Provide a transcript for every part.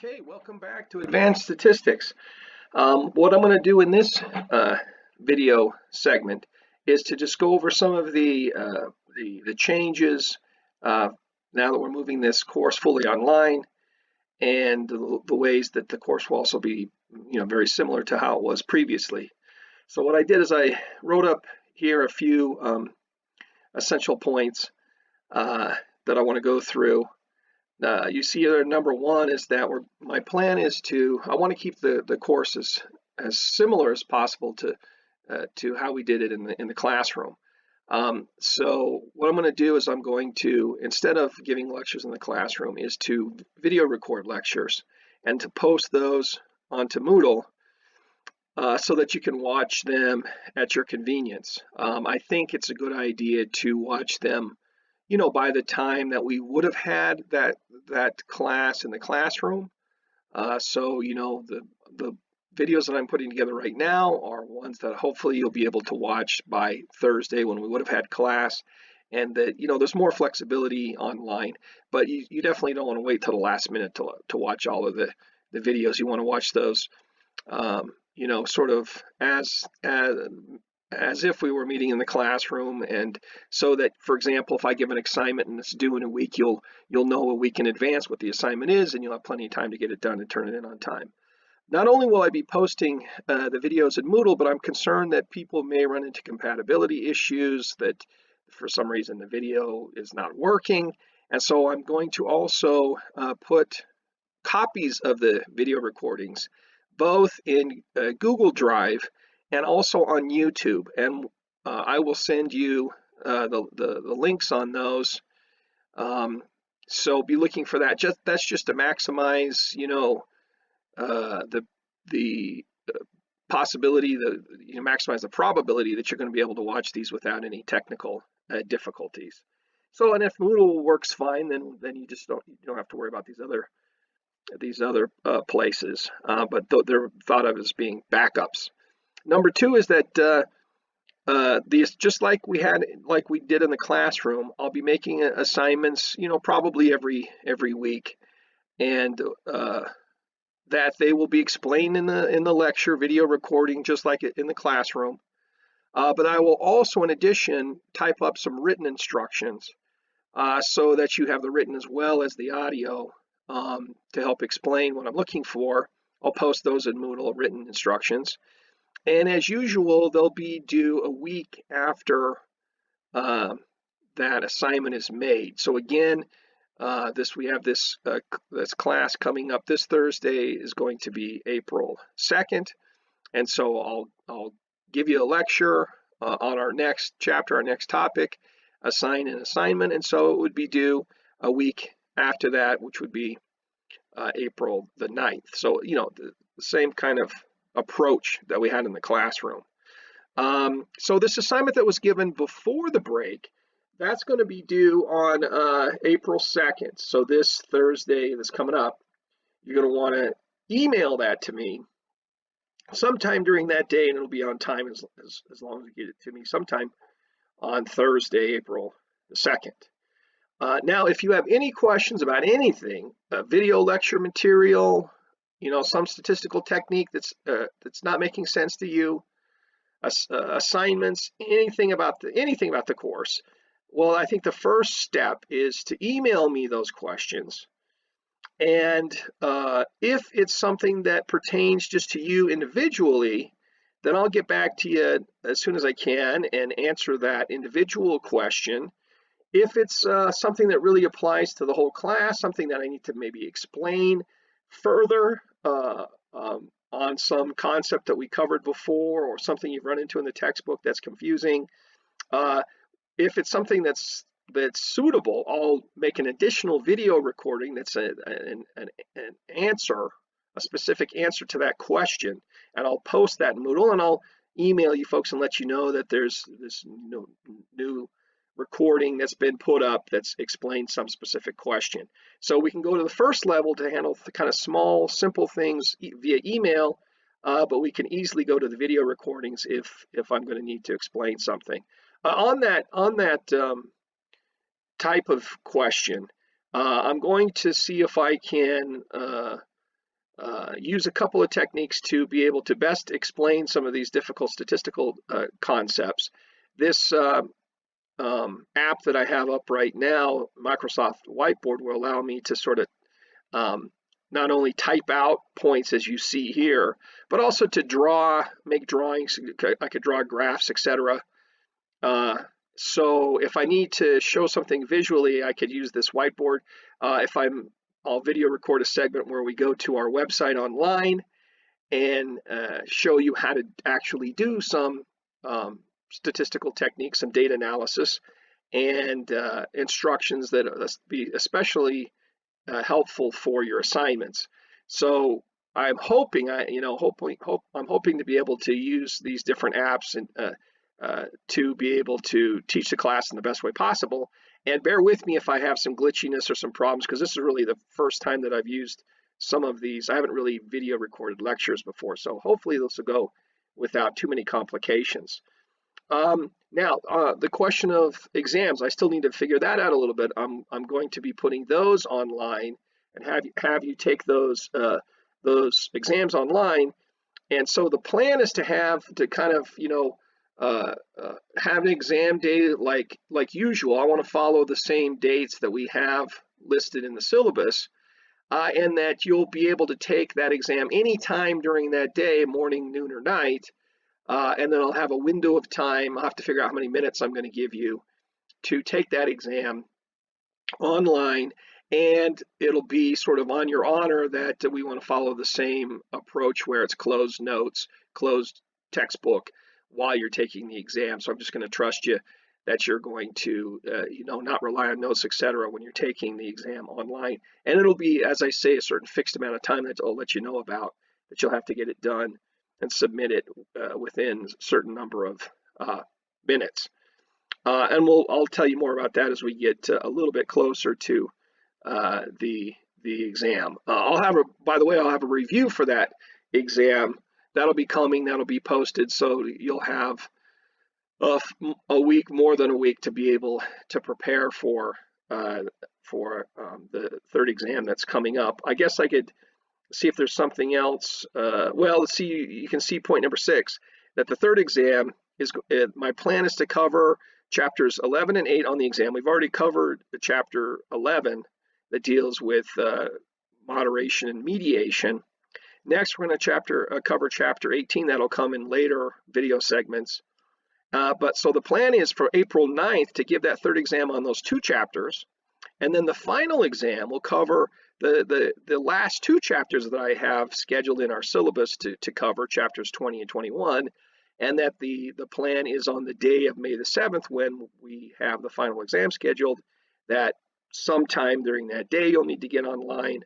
Okay, welcome back to Advanced Statistics. What I'm going to do in this video segment is to just go over some of the changes now that we're moving this course fully online, and the ways that the course will also be, very similar to how it was previously. So what I did is I wrote up here a few essential points that I want to go through. You see there, number one is that my plan is I want to keep the course as similar as possible to how we did it in the classroom. So what I'm going to do is I'm going to, instead of giving lectures in the classroom, is to video record lectures and to post those onto Moodle so that you can watch them at your convenience. I think it's a good idea to watch them by the time that we would have had that class in the classroom. So the videos that I'm putting together right now are ones that hopefully you'll be able to watch by Thursday when we would have had class, and that there's more flexibility online, but you definitely don't want to wait till the last minute to watch all of the videos. You want to watch those sort of as if we were meeting in the classroom, and so that, for example, if I give an assignment and it's due in a week, you'll know a week in advance what the assignment is, and you'll have plenty of time to get it done and turn it in on time. Not only will I be posting the videos in Moodle, but I'm concerned that people may run into compatibility issues, that for some reason the video is not working, and so I'm going to also put copies of the video recordings both in Google Drive and also on YouTube, and I will send you the links on those. So be looking for that. That's just to maximize, the possibility, maximize the probability that you're going to be able to watch these without any technical difficulties. So, and if Moodle works fine, then you just don't have to worry about these other places. But they're thought of as being backups. Number two is that these, just like we did in the classroom, I'll be making assignments, probably every week, and that they will be explained in the lecture video recording, just like in the classroom. But I will also, in addition, type up some written instructions so that you have the written as well as the audio to help explain what I'm looking for. I'll post those in Moodle, written instructions. And as usual, they'll be due a week after that assignment is made. So again, we have this class coming up this Thursday is going to be April 2nd, and so I'll give you a lecture on our next chapter, our next topic, assign an assignment, and so it would be due a week after that, which would be April the 9th. So the same kind of approach that we had in the classroom. So this assignment that was given before the break, that's going to be due on April 2nd. So this Thursday that's coming up, you're going to want to email that to me sometime during that day, and it'll be on time as long as you get it to me sometime on Thursday, April the 2nd. Now, if you have any questions about anything, video lecture material, some statistical technique that's not making sense to you, assignments, anything about the course, well, I think the first step is to email me those questions. And if it's something that pertains just to you individually, then I'll get back to you as soon as I can and answer that individual question. If it's something that really applies to the whole class, something that I need to maybe explain further on some concept that we covered before, or something you've run into in the textbook that's confusing, if it's something that's suitable, I'll make an additional video recording that's an answer, a specific answer to that question, and I'll post that in Moodle, and I'll email you folks and let you know that there's this new recording that's been put up that's explained some specific question. So we can go to the first level to handle the kind of small, simple things via email, but we can easily go to the video recordings if I'm going to need to explain something. On that type of question, I'm going to see if I can use a couple of techniques to be able to best explain some of these difficult statistical concepts. This app that I have up right now, Microsoft Whiteboard, will allow me to sort of not only type out points as you see here, but also to make drawings. I could draw graphs, etc. So if I need to show something visually, I could use this whiteboard. I'll video record a segment where we go to our website online and show you how to actually do some statistical techniques, some data analysis, and instructions that be especially helpful for your assignments. So I'm hoping, I'm hoping to be able to use these different apps and to be able to teach the class in the best way possible. And bear with me if I have some glitchiness or some problems, because this is really the first time that I've used some of these. I haven't really video recorded lectures before, so hopefully this will go without too many complications. Now, the question of exams, I still need to figure that out a little bit. I'm going to be putting those online and have you take those exams online. And so the plan is to have an exam date like usual. I want to follow the same dates that we have listed in the syllabus, and that you'll be able to take that exam anytime during that day, morning, noon, or night. And then I'll have a window of time. I'll have to figure out how many minutes I'm going to give you to take that exam online, and it'll be sort of on your honor that we want to follow the same approach where it's closed notes, closed textbook while you're taking the exam. So I'm just going to trust you that you're going to, not rely on notes, etc. when you're taking the exam online. And it'll be, as I say, a certain fixed amount of time that I'll let you know about, that you'll have to get it done and submit it within a certain number of minutes. And I'll tell you more about that as we get a little bit closer to the exam. By the way, I'll have a review for that exam. That'll be coming. That'll be posted. So you'll have a week, more than a week, to be able to prepare for the third exam that's coming up. I guess I could see if there's something else. Well, let's see. You can see point number 6, that the third exam is, my plan is to cover chapters 11 and 8 on the exam. We've already covered the chapter 11 that deals with moderation and mediation. Next, we're going to cover chapter 18. That'll come in later video segments. So the plan is for April 9th to give that third exam on those 2 chapters. And then the final exam will cover the last 2 chapters that I have scheduled in our syllabus to cover, chapters 20 and 21. And that the plan is on the day of May the 7th, when we have the final exam scheduled, that sometime during that day you'll need to get online,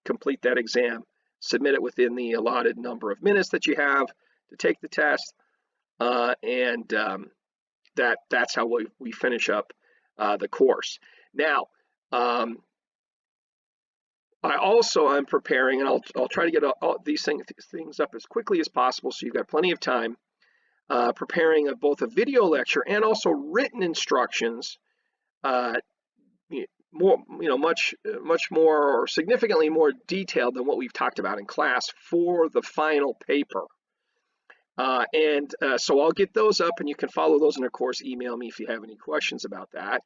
complete that exam, submit it within the allotted number of minutes that you have to take the test, and that's how we finish up the course. Now, I'm preparing, and I'll try to get all these things up as quickly as possible, so you've got plenty of time. Preparing both a video lecture and also written instructions, much more, or significantly more detailed than what we've talked about in class, for the final paper. So I'll get those up, and you can follow those, and of course email me if you have any questions about that,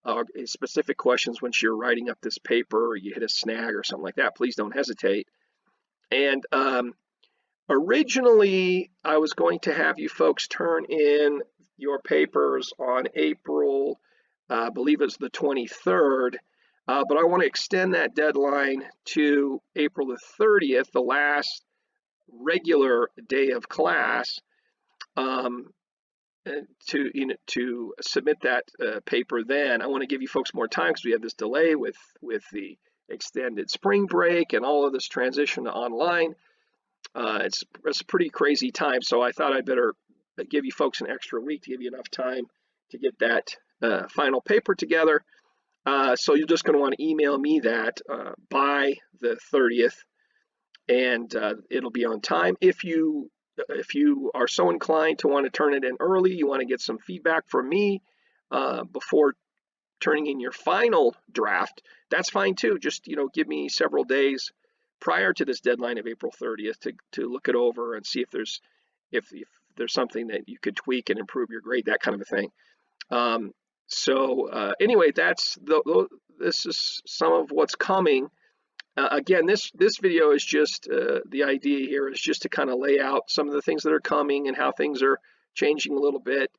or specific questions once you're writing up this paper, or you hit a snag or something like that. Please don't hesitate. And originally, I was going to have you folks turn in your papers on April, I believe it's the 23rd, but I want to extend that deadline to April the 30th, the last regular day of class, to submit that paper then. I want to give you folks more time because we have this delay with the extended spring break and all of this transition to online. It's a pretty crazy time, so I thought I'd better give you folks an extra week to give you enough time to get that final paper together. So you're just going to want to email me that by the 30th, and it'll be on time. If you are so inclined to want to turn it in early, you want to get some feedback from me before turning in your final draft, that's fine too. Just give me several days prior to this deadline of April 30th to look it over and see if there's something that you could tweak and improve your grade, that kind of a thing. Anyway, this is some of what's coming. Again, this video is just the idea here is just to kind of lay out some of the things that are coming and how things are changing a little bit.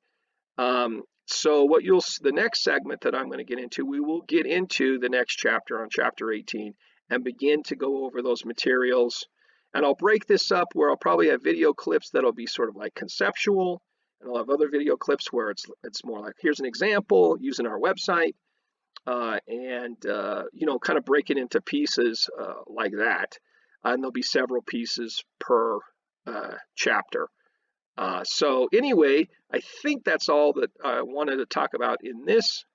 So the next segment that I'm going to get into, we will get into the next chapter on chapter 18 and begin to go over those materials. And I'll break this up where I'll probably have video clips that'll be sort of like conceptual, and I'll have other video clips where it's more like, here's an example using our website, kind of break it into pieces like that. And there'll be several pieces per chapter. So anyway, I think that's all that I wanted to talk about in this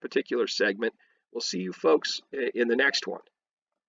particular segment. We'll see you folks in the next one.